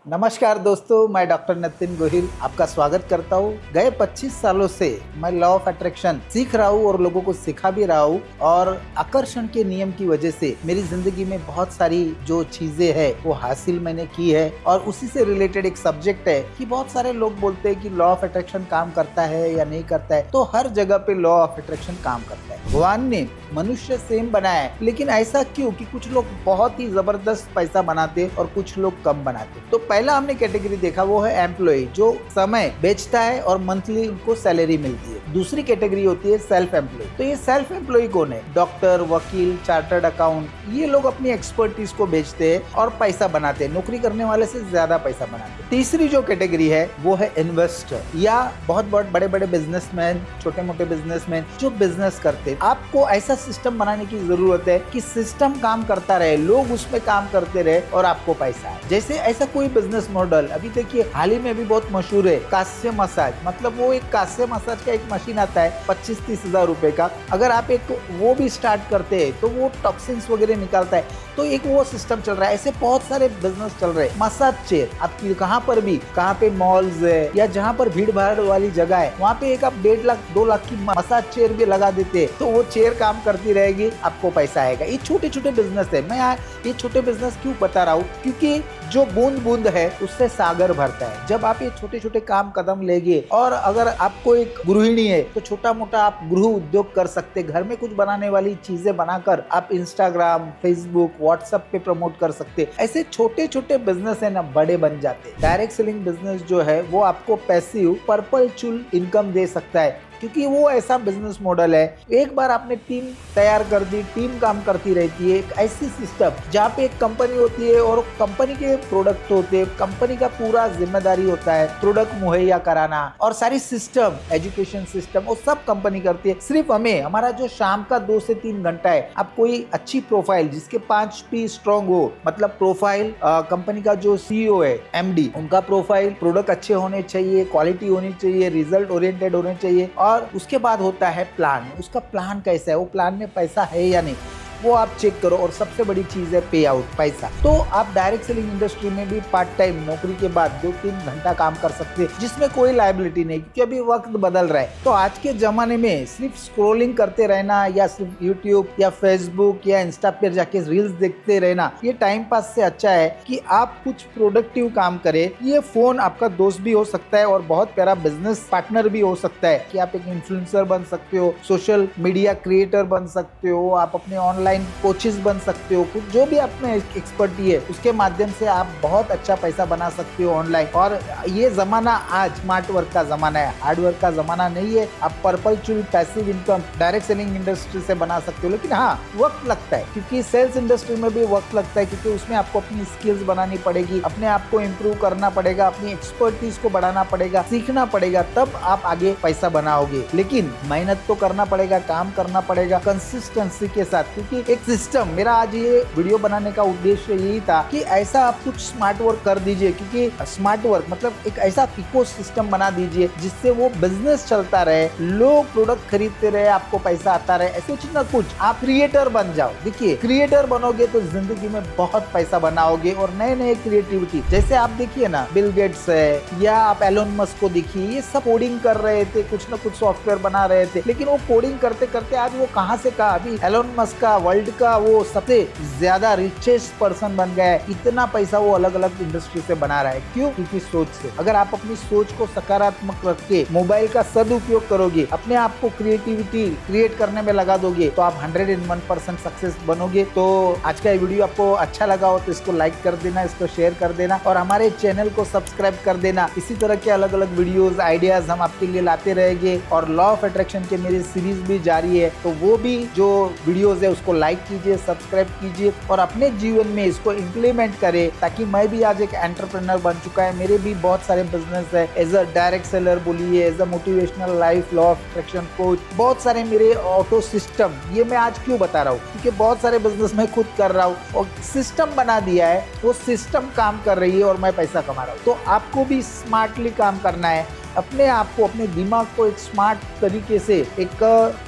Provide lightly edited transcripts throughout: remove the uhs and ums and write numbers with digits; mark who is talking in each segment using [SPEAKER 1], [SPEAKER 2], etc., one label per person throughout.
[SPEAKER 1] नमस्कार दोस्तों, मैं डॉक्टर नितिन गोहिल आपका स्वागत करता हूँ। गए 25 सालों से मैं लॉ ऑफ अट्रैक्शन सीख रहा हूँ और लोगों को सिखा भी रहा हूँ। और आकर्षण के नियम की वजह से मेरी जिंदगी में बहुत सारी जो चीजें हैं वो हासिल मैंने की है। और उसी से रिलेटेड एक सब्जेक्ट है कि बहुत सारे लोग बोलते हैं कि लॉ ऑफ अट्रैक्शन काम करता है या नहीं करता है। तो हर जगह पे लॉ ऑफ अट्रैक्शन काम करता है। भगवान ने मनुष्य सेम बनाया है, लेकिन ऐसा क्यों कि कुछ लोग बहुत ही जबरदस्त पैसा बनाते और कुछ लोग कम बनाते। तो पहला हमने कैटेगरी देखा वो है एम्प्लॉय, जो समय बेचता है और मंथली उनको सैलरी मिलती है। दूसरी कैटेगरी होती है सेल्फ एम्प्लॉय। तो ये सेल्फ एम्प्लॉय कौन है? डॉक्टर, वकील, चार्टर्ड अकाउंट, ये लोग अपनी एक्सपर्टीज को बेचते हैं और पैसा बनाते हैं, नौकरी करने वाले से ज्यादा पैसा बनाते हैं। तीसरी जो कैटेगरी है वो है इन्वेस्टर या बहुत बड़े बड़े बिजनेसमैन, छोटे मोटे बिजनेसमैन जो बिजनेस करते हैं। आपको ऐसा सिस्टम बनाने की जरूरत है कि सिस्टम काम करता रहे, लोग उसमें काम करते रहे और आपको पैसा आए। जैसे ऐसा कोई बिजनेस मॉडल अभी देखिए हाल ही में भी बहुत मशहूर है, कांस्य मसाज। मतलब वो एक कांस्य मसाज का एक मशीन आता है 25-30 हजार रुपए का। अगर आप एक वो भी स्टार्ट करते हैं तो वो टॉक्सिन्स वगैरह निकालता है। तो एक वो सिस्टम चल रहा है। ऐसे बहुत सारे बिजनेस चल रहे हैं। मसाज चेयर आपकी कहाँ पर भी, कहाँ पे मॉल्स है या जहाँ पर भीड़ भाड़ वाली जगह है, वहाँ पे एक आप 1.5 लाख 2 लाख की मसाज चेयर भी लगा देते हैं तो वो चेयर काम करती रहेगी, आपको पैसा आएगा। ये छोटे छोटे बिजनेस है। मैं ये छोटे बिजनेस क्यों बता रहा हूँ? क्योंकि जो बूंद बूंद है उससे सागर भरता है। जब आप ये छोटे छोटे काम कदम लेंगे, और अगर आपको एक गृहिणी है तो छोटा मोटा आप गृह उद्योग कर सकते। घर में कुछ बनाने वाली चीजें बनाकर आप इंस्टाग्राम, फेसबुक, व्हाट्सएप पे प्रमोट कर सकते। ऐसे छोटे छोटे बिजनेस है ना, बड़े बन जाते। डायरेक्ट सेलिंग बिजनेस जो है वो आपको पैसिव परपेचुअल इनकम दे सकता है, क्योंकि वो ऐसा बिजनेस मॉडल है। एक बार आपने टीम तैयार कर दी, टीम काम करती रहती है। एक ऐसी सिस्टम जहाँ पे एक कंपनी होती है और कंपनी के प्रोडक्ट होते हैं, कंपनी का पूरा जिम्मेदारी होता है प्रोडक्ट मुहैया कराना, और सारी सिस्टम, एजुकेशन सिस्टम, वो सब कंपनी करती है। सिर्फ हमें हमारा जो शाम का 2 से 3 घंटा है, आप कोई अच्छी प्रोफाइल जिसके 5 P स्ट्रॉन्ग हो, मतलब प्रोफाइल, कंपनी का जो CEO है, MD, उनका प्रोफाइल, प्रोडक्ट अच्छे होने चाहिए, क्वालिटी होनी चाहिए, रिजल्ट ओरिएंटेड होने चाहिए। और उसके बाद होता है प्लान। उसका प्लान कैसा है, वो प्लान में पैसा है या नहीं, वो आप चेक करो। और सबसे बड़ी चीज है पे आउट, पैसा। तो आप डायरेक्ट सेलिंग इंडस्ट्री में भी पार्ट टाइम नौकरी के बाद 2-3 घंटा काम कर सकते हैं, जिसमें कोई लायबिलिटी नहीं, क्योंकि अभी वक्त बदल रहा है। तो आज के जमाने में सिर्फ स्क्रोलिंग करते रहना या सिर्फ यूट्यूब या फेसबुक या इंस्टा पर जाके रील्स देखते रहना, ये टाइम पास से अच्छा है कि आप कुछ प्रोडक्टिव काम करें। ये फोन आपका दोस्त भी हो सकता है और बहुत प्यारा बिजनेस पार्टनर भी हो सकता है कि आप एक इन्फ्लुएंसर बन सकते हो, सोशल मीडिया क्रिएटर बन सकते हो, आप अपने ऑनलाइन कोचेस बन सकते हो। कुछ जो भी आप में एक्सपर्टी है उसके माध्यम से आप बहुत अच्छा पैसा बना सकते हो ऑनलाइन। और ये जमाना आज स्मार्ट वर्क का जमाना है, हार्ड वर्क का जमाना नहीं है। आप perpetual passive income direct selling industry से बना सकते हो। लेकिन हाँ, वक्त लगता है, क्योंकि सेल्स इंडस्ट्री में भी वक्त लगता है, क्योंकि उसमें आपको अपनी स्किल्स बनानी पड़ेगी, अपने आप को इम्प्रूव करना पड़ेगा, अपनी एक्सपर्टीज को बढ़ाना पड़ेगा, सीखना पड़ेगा, तब आप आगे पैसा बनाओगे। लेकिन मेहनत तो करना पड़ेगा, काम करना पड़ेगा कंसिस्टेंसी के साथ। क्योंकि एक सिस्टम, मेरा आज ये वीडियो बनाने का उद्देश्य यही था कि ऐसा आप कुछ स्मार्ट वर्क कर दीजिए। क्योंकि स्मार्ट वर्क मतलब एक ऐसा इकोसिस्टम बना दीजिए जिससे वो बिजनेस चलता रहे, लोग प्रोडक्ट खरीदते रहे, आपको पैसा आता रहे। ऐसे कुछ ना कुछ आप क्रिएटर बन जाओ। देखिए, क्रिएटर बनोगे तो जिंदगी में बहुत पैसा बनाओगे और नए नए क्रिएटिविटी। जैसे आप देखिए ना, बिल गेट्स है या आप एलोन मस्क को देखिए, ये सब कोडिंग कर रहे थे, कुछ ना कुछ सॉफ्टवेयर बना रहे थे। लेकिन वो कोडिंग करते करते आज वो कहाँ से कहा, अभी एलोन मस्क का वर्ल्ड का वो सबसे ज्यादा रिचेस्ट पर्सन बन गया है। इतना पैसा वो अलग अलग इंडस्ट्री से बना रहा है। क्यों? क्योंकि सोच से। अगर आप अपनी सोच को सकारात्मक रख के मोबाइल का सदुपयोग करोगे, अपने आप को क्रिएटिविटी क्रिएट करने में लगा दोगे, तो आप 101% सक्सेस बनोगे। तो आज का ये वीडियो आपको अच्छा लगा हो तो इसको लाइक कर देना, इसको शेयर कर देना और हमारे चैनल को सब्सक्राइब कर देना। इसी तरह के अलग अलग वीडियोस, आइडियाज हम आपके लिए लाते रहेंगे। और लॉ ऑफ अट्रैक्शन के मेरी सीरीज भी जारी है, तो वो भी जो वीडियोस है उसको लाइक कीजिए, सब्सक्राइब कीजिए और अपने जीवन में इसको इम्प्लीमेंट करें, ताकि मैं भी आज एक एंटरप्रेन्योर बन चुका है। मेरे भी बहुत सारे बिजनेस है, एज अ डायरेक्ट सेलर बोलिए, as a motivational life law of attraction coach, बहुत सारे मेरे ऑटो सिस्टम। ये मैं आज क्यों बता रहा हूँ? क्योंकि बहुत सारे बिजनेस मैं खुद कर रहा हूँ और सिस्टम बना दिया है, वो सिस्टम काम कर रही है और मैं पैसा कमा रहा हूँ। तो आपको भी स्मार्टली काम करना है। अपने आप को, अपने दिमाग को एक स्मार्ट तरीके से एक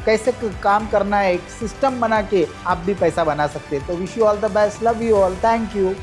[SPEAKER 1] कैसे काम करना है, एक सिस्टम बना के आप भी पैसा बना सकते हैं। तो wish you all the best, love you all, thank you.